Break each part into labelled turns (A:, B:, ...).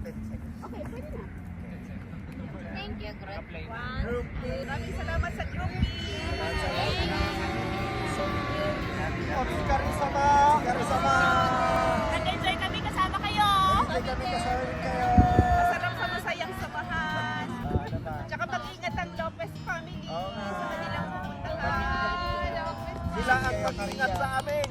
A: Okay, pwede na.
B: Thank you, Group 1.
A: Group B. Maraming salamat sa Group B. Nag-enjoy kami kasama kayo. Masarap sa masayang samahan. Tsaka mag-ingat ang Lopez family sa kanilang pupuntahan.
C: Sila ang mag-ingat sa amin.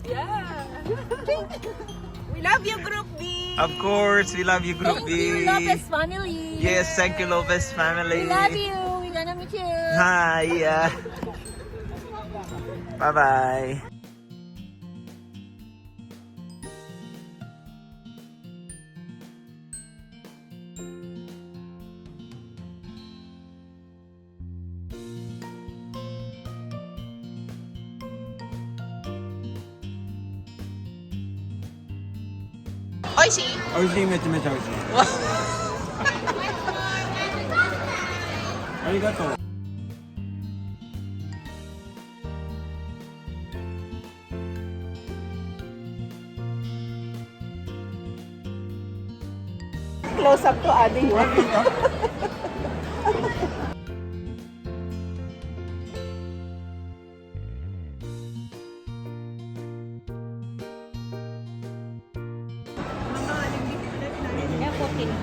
A: Yeah. We love you, Group B.
D: Of course, we love you, Group
B: Thank
D: B.
B: you, Lopez family.
D: Yes, thank you, Lopez family.
B: We love you. We gonna meet you.
D: Hi. Bye-bye.
A: Oishi.
C: 美味しい、めちゃめちゃ美味しい。ありがとう。
A: Close up to adding one.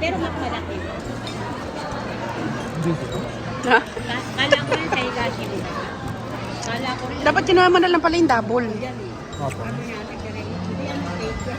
B: Pero mas malaki.
A: Ha?
B: Kala ko rin sa higashi mo. Kala ko rin.
A: Dapat kinuha mo na lang pala yung double.
B: Ano yan? Hindi ano fake.